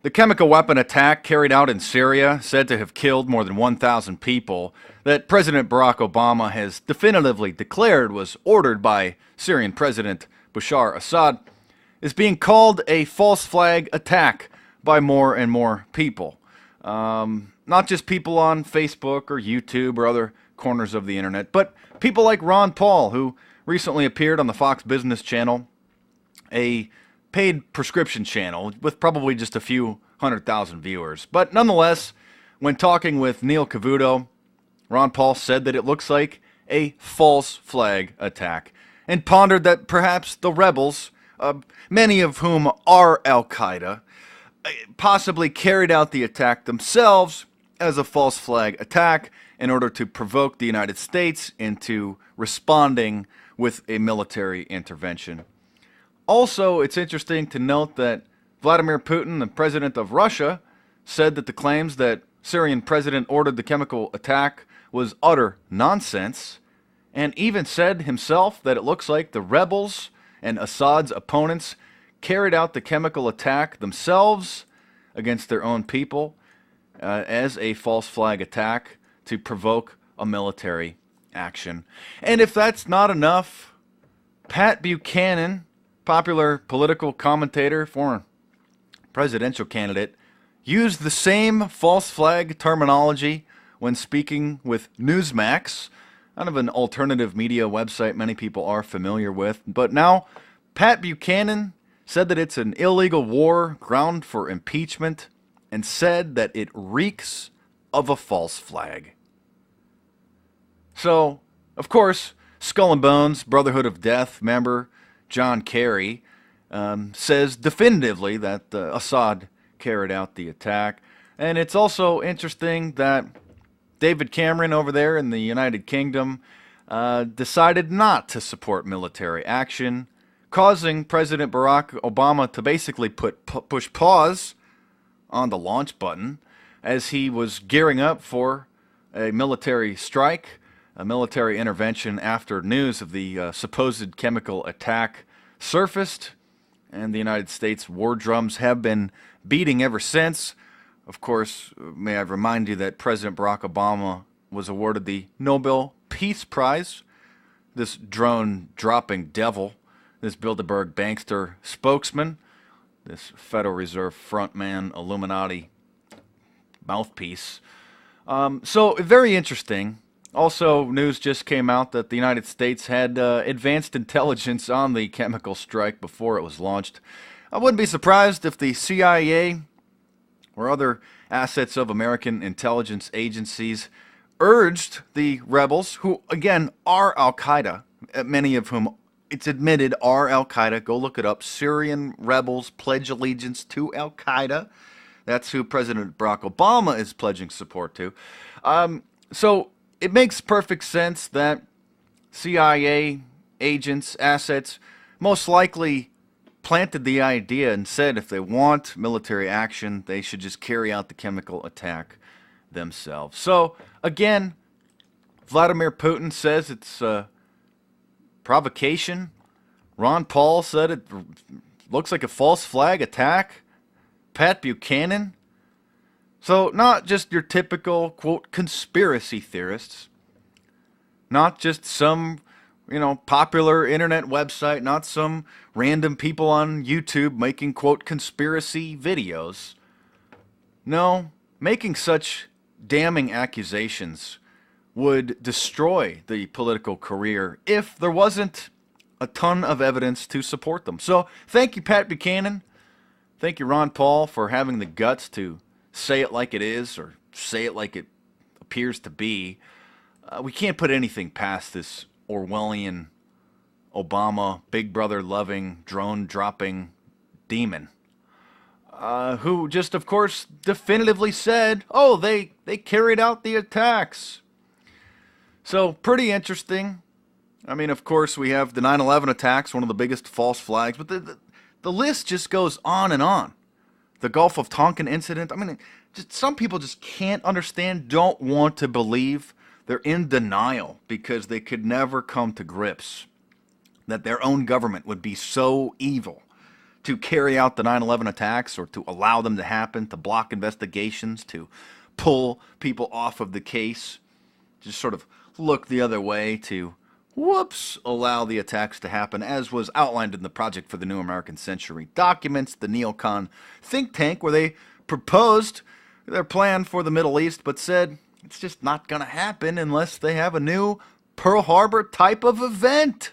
The chemical weapon attack carried out in Syria, said to have killed more than 1,000 people, that President Barack Obama has definitively declared was ordered by Syrian President Bachar aSSAD, is being called a false flag attack by more and more people. Not just people on Facebook or YouTube or other corners of the internet, but people like Ron Paul, who recently appeared on the Fox Business Channel, a paid prescription channel with probably just a few 100,000 viewers. But nonetheless, when talking with Neil Cavuto, Ron Paul said that it looks like a false flag attack and pondered that perhaps the rebels, many of whom are Al-Qaeda, possibly carried out the attack themselves as a false flag attack in order to provoke the United States into responding with a military intervention. Also, it's interesting to note that Vladimir Putin, the president of Russia, said that the claims that Syrian president ordered the chemical attack was utter nonsense, and even said himself that it looks like the rebels and Assad's opponents carried out the chemical attack themselves against their own people as a false flag attack to provoke a military action. And if that's not enough, Pat Buchanan, popular political commentator, former presidential candidate, used the same false flag terminology when speaking with Newsmax, kind of an alternative media website many people are familiar with. But now, Pat Buchanan said that it's an illegal war, ground for impeachment, and said that it reeks of a false flag. So, of course, Skull and Bones, Brotherhood of Death member John Kerry says definitively that Assad carried out the attack. And it's also interesting that David Cameron over there in the United Kingdom decided not to support military action, causing President Barack Obama to basically push pause on the launch button as he was gearing up for a military strike, a military intervention after news of the supposed chemical attack surfaced, and the United States war drums have been beating ever since. Of course, may I remind you that President Barack Obama was awarded the Nobel Peace Prize. This drone-dropping devil, this Bilderberg bankster spokesman, this Federal Reserve frontman, Illuminati mouthpiece. So, very interesting. Also, news just came out that the United States had advanced intelligence on the chemical strike before it was launched. I wouldn't be surprised if the CIA or other assets of American intelligence agencies urged the rebels, who again are Al-Qaeda, many of whom it's admitted are Al-Qaeda. Go look it up. Syrian rebels pledge allegiance to Al-Qaeda. That's who President Barack Obama is pledging support to. So it makes perfect sense that CIA agents, assets, most likely planted the idea and said if they want military action, they should just carry out the chemical attack themselves. So, again, Vladimir Putin says it's provocation. Ron Paul said it looks like a false flag attack. Pat Buchanan. So, not just your typical, quote, conspiracy theorists. Not just some, popular internet website. Not some random people on YouTube making, quote, conspiracy videos. No, making such damning accusations would destroy the political career if there wasn't a ton of evidence to support them. So, thank you, Pat Buchanan. Thank you, Ron Paul, for having the guts to say it like it is, or say it like it appears to be. We can't put anything past this Orwellian, Obama, Big Brother loving, drone dropping demon, who just, of course, definitively said, oh, they carried out the attacks. So, pretty interesting. I mean, of course, we have the 9/11 attacks, one of the biggest false flags, but the list just goes on and on. The Gulf of Tonkin incident, I mean, just some people just can't understand, don't want to believe. They're in denial because they could never come to grips that their own government would be so evil to carry out the 9/11 attacks or to allow them to happen, to block investigations, to pull people off of the case, just sort of look the other way to, whoops, allow the attacks to happen, as was outlined in the Project for the New American Century documents, the neocon think tank, where they proposed their plan for the Middle East, but said it's just not going to happen unless they have a new Pearl Harbor type of event.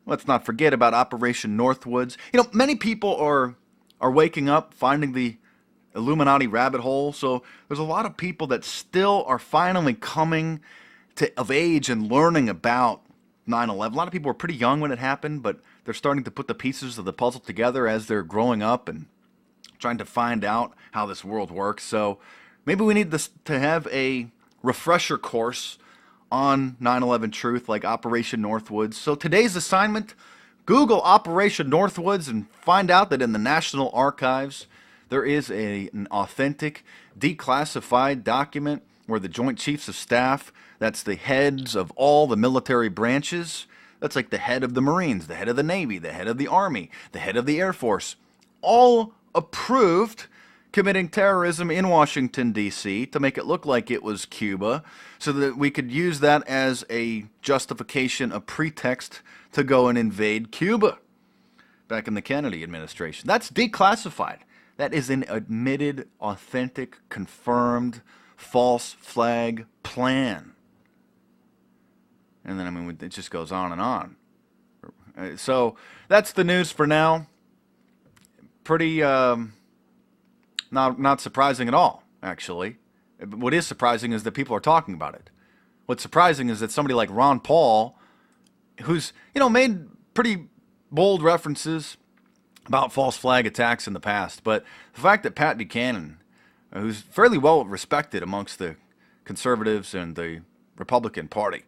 Let's not forget about Operation Northwoods. You know, many people are waking up, finding the Illuminati rabbit hole. So there's a lot of people that still are finally coming of age and learning about 9/11. A lot of people were pretty young when it happened, but they're starting to put the pieces of the puzzle together as they're growing up and trying to find out how this world works. So maybe we need to have a refresher course on 9/11 truth, like Operation Northwoods. So today's assignment, Google Operation Northwoods and find out that in the National Archives there is an authentic, declassified document where the Joint Chiefs of Staff, that's the heads of all the military branches, that's like the head of the Marines, the head of the Navy, the head of the Army, the head of the Air Force, all approved committing terrorism in Washington, D.C. to make it look like it was Cuba, so that we could use that as a justification, a pretext to go and invade Cuba back in the Kennedy administration. That's declassified. That is an admitted, authentic, confirmed, false flag plan. And then, I mean, it just goes on and on. So that's the news for now. Pretty... Not surprising at all, actually. What is surprising is that people are talking about it. What's surprising is that somebody like Ron Paul, who's, you know, made pretty bold references about false flag attacks in the past, but the fact that Pat Buchanan, who's fairly well respected amongst the conservatives and the Republican Party,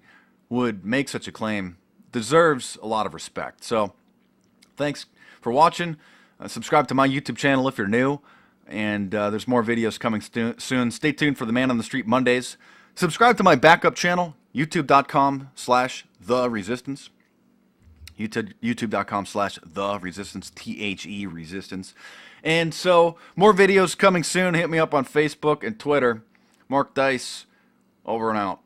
would make such a claim deserves a lot of respect. So, thanks for watching. Subscribe to my YouTube channel if you're new. And there's more videos coming soon. Stay tuned for the Man on the Street Mondays. Subscribe to my backup channel, youtube.com/TheResistance. youtube.com/TheResistance, THE Resistance. And so, more videos coming soon. Hit me up on Facebook and Twitter. Mark Dice, over and out.